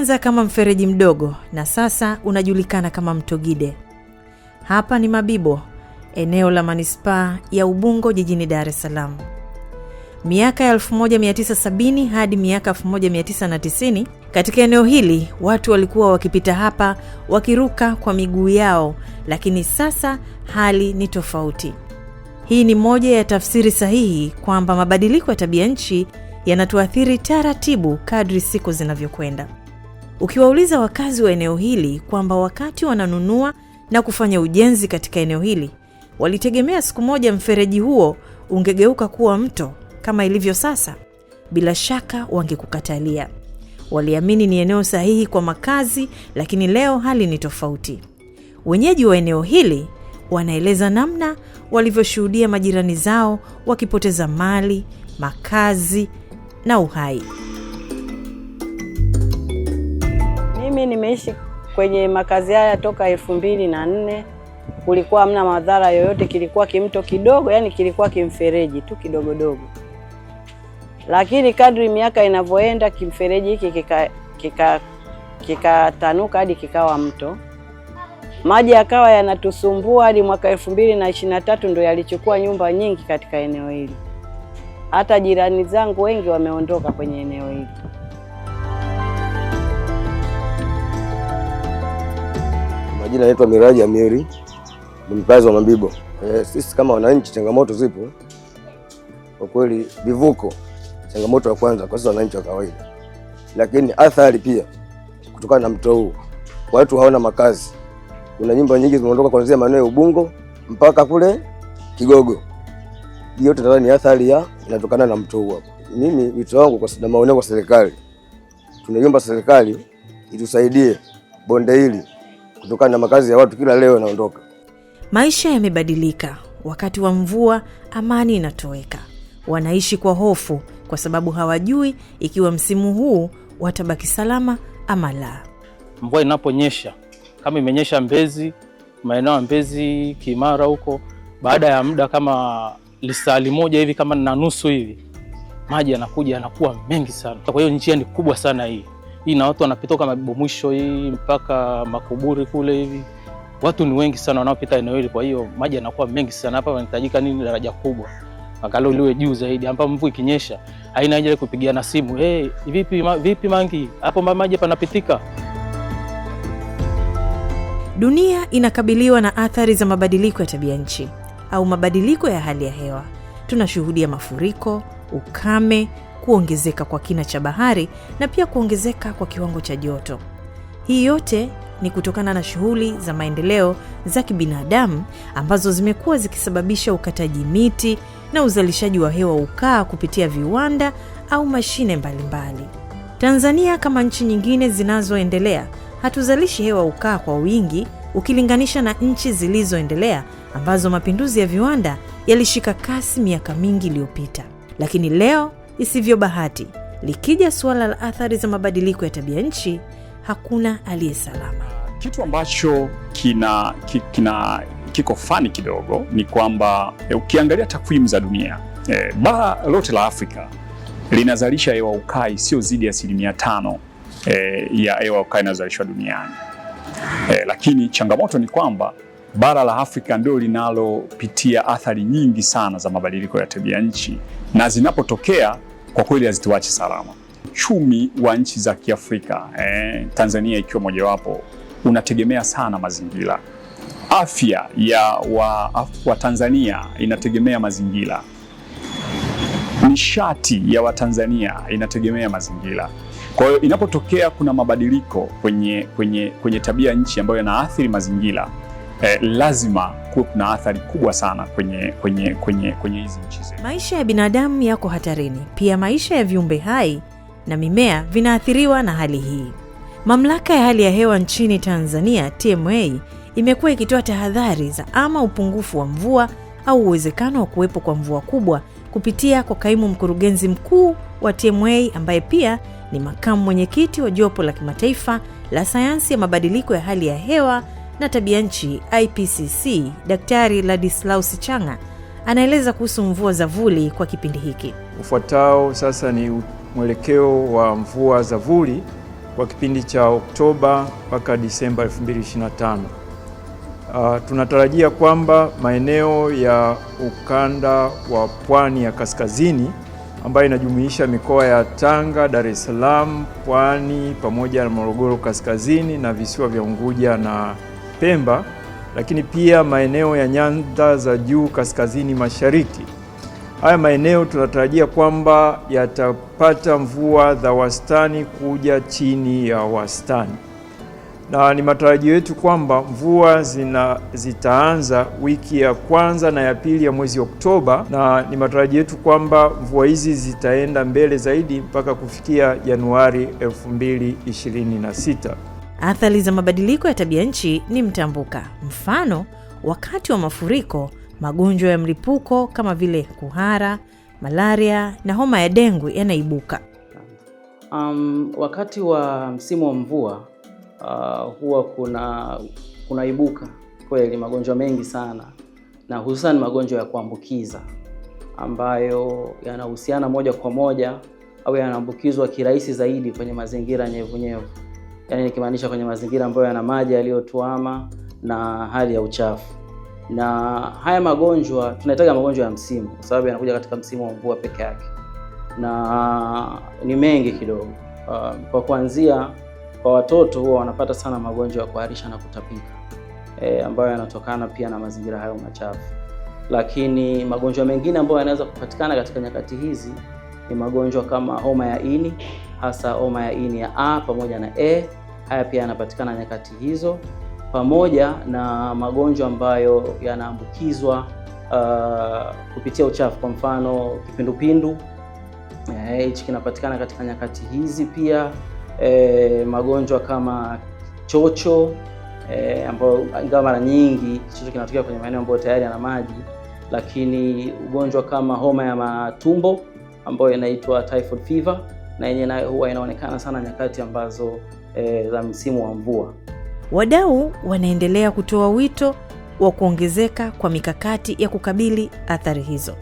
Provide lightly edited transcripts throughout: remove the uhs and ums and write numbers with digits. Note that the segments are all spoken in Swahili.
Ulianza kama mfereji mdogo na sasa unajulikana kama mto Gide. Hapa ni Mabibo, eneo la manispaa ya Ubungo jijini Dar es Salaam. Miaka ya 1970 hadi miaka 1990, katika eneo hili watu walikuwa wakipita hapa wakiruka kwa miguu yao, lakini sasa hali ni tofauti. Hii ni moja ya tafsiri sahihi kwamba mabadiliko ya tabia nchi yanatuathiri taratibu kadri siku zinavyokwenda. Ukiwauliza wakazi wa eneo hili kwamba wakati wananunua na kufanya ujenzi katika eneo hili, walitegemea siku moja mfereji huo ungegeuka kuwa mto kama ilivyo sasa, bila shaka wangekukatalia. Waliamini ni eneo sahihi kwa makazi, lakini leo hali ni tofauti. Wenyeji wa eneo hili wanaeleza namna walivyoshuhudia majirani zao wakipoteza mali, makazi na uhai. Mimi nimeishi kwenye makazi haya toka 2004. Kulikuwa hamna madhara yoyote, kilikuwa kimto kidogo, yani kilikuwa kimfereji tu kidogo dogo. Lakini kadri miaka inavyoenda kimfereji hiki kikatanuka hadi kikawa mto. Maji yakawa yanatusumbua hadi mwaka 2023 ndio yalichukua nyumba nyingi katika eneo hili. Hata jirani zangu wengi wameondoka kwenye eneo hili. Majina naitwa Miraji Amiri, ni mkazi wa Mabibo. Sisi kama wananchi changamoto zipo. Kwa kweli vivuko changamoto ya kwanza kwa sisi wananchi wa kawaida. Lakini athari pia kutokana na mto huu. Watu hawana makazi. Kuna nyumba nyingi zimeondoka kuanzia maeneo ya Ubungo mpaka kule Kigogo. Yote nadhani ni athari inatokana na mto huu hapo. Mimi wito wangu kwa sababu maoneo kwa serikali. Tunaiomba serikali itusaidie bonde hili kutokana na makazi ya watu kila leo yanaondoka. Maisha yamebadilika. Wakati wa mvua amani inatoweka. Wanaishi kwa hofu kwa sababu hawajui ikiwa msimu huu watabaki salama ama la. Mvua inaponyesha, kama imenyesha Mbezi, maeneo ya Mbezi, Kimara huko, baada ya muda kama lisali moja hivi kama na nusu hivi, maji yanakuja yanakuwa mengi sana. Kwa hiyo njia ni kubwa sana hii. Hii na watu wanapitoka Mabibo mwisho hii mpaka Makuburi kule hivi. Watu ni wengi sana wanaopita eneo hili, kwa hiyo maji yanakuwa mengi sana. Hapa wanahitajika nini? Daraja kubwa. Angalau liwe juu zaidi, ambapo mvua ikinyesha haina haja kupigiana simu. Vipi Mangi? Hapo maji panapitika. Dunia inakabiliwa na athari za mabadiliko ya tabia nchi au mabadiliko ya hali ya hewa. Tunashuhudia mafuriko, ukame, kuongezeka kwa kina cha bahari na pia kuongezeka kwa kiwango cha joto. Hii yote ni kutokana na shughuli za maendeleo za kibinadamu ambazo zimekuwa zikisababisha ukataji miti na uzalishaji wa hewa ukaa kupitia viwanda au mashine mbalimbali. Tanzania kama nchi nyingine zinazoendelea hatuzalishi hewa ukaa kwa wingi ukilinganisha na nchi zilizoendelea ambazo mapinduzi ya viwanda yalishika kasi miaka mingi iliyopita. Lakini leo isivyo bahati, likija suala la athari za mabadiliko ya tabia nchi, hakuna aliye salama. Kitu ambacho kiko fani kidogo ni kwamba ukiangalia takwimu za dunia, bara lote la Afrika linazalisha hewa ukaa sio zidi ya 5% ya hewa ukaa inazalishwa duniani. Lakini changamoto ni kwamba bara la Afrika ndio linalopitia athari nyingi sana za mabadiliko ya tabia nchi, na zinapotokea kwa kweli hazituachi salama. Uchumi wa nchi za Kiafrika, Tanzania ikiwa mojawapo, unategemea sana mazingira. Afya ya wa Tanzania inategemea mazingira. Nishati ya Watanzania inategemea mazingira. Kwa hiyo inapotokea kuna mabadiliko kwenye tabia nchi ambayo yanaathiri mazingira, lazima kuwe kuna athari kubwa sana kwenye hizi nchi zetu. Maisha ya binadamu yako hatarini. Pia maisha ya viumbe hai na mimea vinaathiriwa na hali hii. Mamlaka ya hali ya hewa nchini Tanzania, TMA, imekuwa ikitoa tahadhari za ama upungufu wa mvua au uwezekano wa kuwepo kwa mvua kubwa kupitia kwa kaimu mkurugenzi mkuu wa TMA ambaye pia ni makamu mwenyekiti wa jopo la kimataifa la sayansi ya mabadiliko ya hali ya hewa na tabia nchi IPCC, Daktari Ladislaus Changa anaeleza kuhusu mvua za vuli kwa kipindi hiki. Ufuatao sasa ni mwelekeo wa mvua za vuli kwa kipindi cha Oktoba mpaka Disemba 2025. Tunatarajia kwamba maeneo ya ukanda wa pwani ya kaskazini ambayo inajumuisha mikoa ya Tanga, Dar es Salaam, Pwani pamoja na Morogoro kaskazini na visiwa vya Unguja na Pemba, lakini pia maeneo ya nyanda za juu kaskazini mashariki. Haya maeneo tunatarajia kwamba yatapata mvua za wastani kuja chini ya wastani. Na ni matarajio yetu kwamba mvua zitaanza wiki ya kwanza na ya pili ya mwezi Oktoba, na ni matarajio yetu kwamba mvua hizi zitaenda mbele zaidi mpaka kufikia Januari 2026. Athari za mabadiliko ya tabia nchi ni mtambuka. Mfano, wakati wa mafuriko, magonjwa ya mlipuko kama vile kuhara, malaria na homa ya dengu yanaibuka. Wakati wa msimu wa mvua huwa kunaibuka kweli magonjwa mengi sana, na hususan magonjwa ya kuambukiza ambayo yanahusiana moja kwa moja au yanaambukizwa kirahisi zaidi kwenye mazingira nyevunyevu. Yaani nikimaanisha kwenye mazingira ambayo yana maji yaliyotuama na hali ya uchafu. Na haya magonjwa tunaitaga magonjwa ya msimu kwa sababu yanakuja katika msimu wa mvua peke yake. Na ni mengi kidogo. Kwa kuanzia, kwa watoto huwa wanapata sana magonjwa ya kuharisha na kutapika ambayo yanatokana pia na mazingira hayo machafu. Lakini magonjwa mengine ambayo yanaweza kupatikana katika nyakati hizi ni magonjwa kama homa ya ini, hasa homa ya ini ya A pamoja na E. Haya pia yanapatikana nyakati hizo, pamoja na magonjwa ambayo yanaambukizwa kupitia uchafu. Kwa mfano kipindupindu, hichi kinapatikana katika nyakati hizi pia. Magonjwa kama chocho, ambayo ingawa mara nyingi chocho kinatokea kwenye maeneo ambayo tayari yana maji, lakini ugonjwa kama homa ya matumbo ambayo inaitwa typhoid fever, na yenyewe huwa inaonekana sana nyakati ambazo za msimu wa mvua. Wadau wanaendelea kutoa wito wa kuongezeka kwa mikakati ya kukabili athari hizo.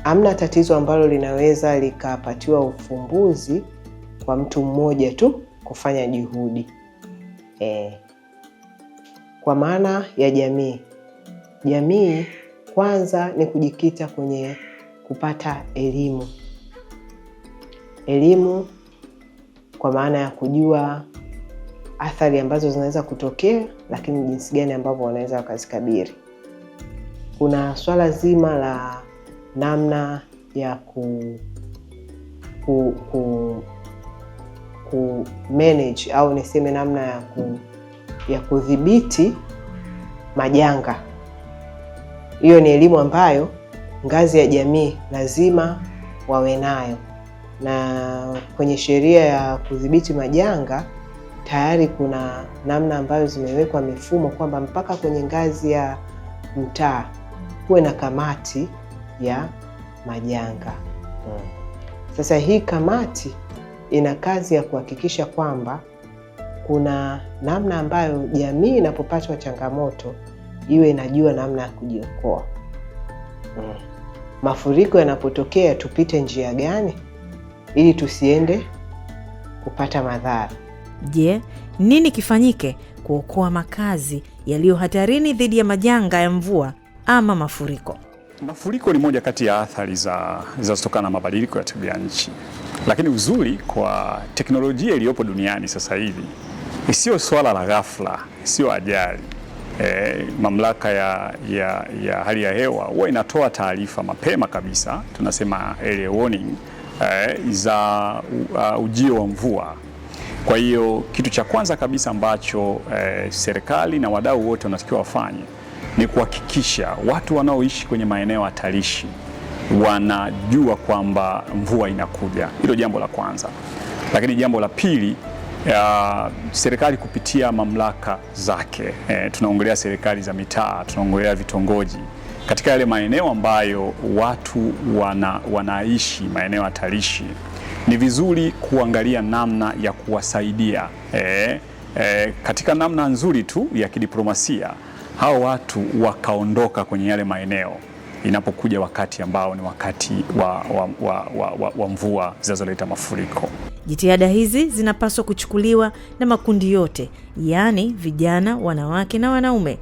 Hamna tatizo ambalo linaweza likapatiwa ufumbuzi kwa mtu mmoja tu kufanya juhudi. Kwa maana ya jamii. Jamii kwanza ni kujikita kwenye kupata elimu. Elimu kwa maana ya kujua athari ambazo zinaweza kutokea, lakini jinsi gani ambavyo wanaweza wakazikabili. Kuna swala zima la namna ya ku manage au niseme namna ya kudhibiti majanga. Hiyo ni elimu ambayo ngazi ya jamii lazima wawe nayo, na kwenye sheria ya kudhibiti majanga tayari kuna namna ambayo zimewekwa mifumo kwamba mpaka kwenye ngazi ya mtaa kuwe na kamati ya majanga. Sasa hii kamati ina kazi ya kuhakikisha kwamba kuna namna ambayo jamii inapopatwa changamoto iwe inajua namna ya kujiokoa. Mafuriko yanapotokea tupite njia gani ili tusiende kupata madhara. Je, nini kifanyike kuokoa makazi yaliyo hatarini dhidi ya majanga ya mvua ama mafuriko? Mafuriko ni moja kati ya athari zinazotokana na mabadiliko ya tabia nchi. Lakini uzuri kwa teknolojia iliyopo duniani sasa hivi, sio swala la ghafla, sio ajali. Mamlaka ya hali ya hewa huwa inatoa taarifa mapema kabisa, tunasema early warning, za ujio wa mvua. Kwa hiyo kitu cha kwanza kabisa ambacho serikali na wadau wote wanatakiwa wafanye ni kuhakikisha watu wanaoishi kwenye maeneo hatarishi wanajua kwamba mvua inakuja. Hilo jambo la kwanza. Lakini jambo la pili, serikali kupitia mamlaka zake, tunaongelea serikali za mitaa, tunaongelea vitongoji, katika yale maeneo ambayo watu wanaishi maeneo hatarishi, ni vizuri kuangalia namna ya kuwasaidia katika namna nzuri tu ya kidiplomasia, hao watu wakaondoka kwenye yale maeneo inapokuja wakati ambao ni wakati wa mvua zinazoleta mafuriko. Jitihada hizi zinapaswa kuchukuliwa na makundi yote, yaani vijana, wanawake na wanaume.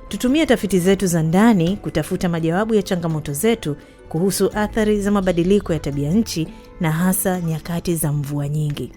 Tutumie tafiti zetu za ndani kutafuta majawabu ya changamoto zetu kuhusu athari za mabadiliko ya tabia nchi na hasa nyakati za mvua nyingi.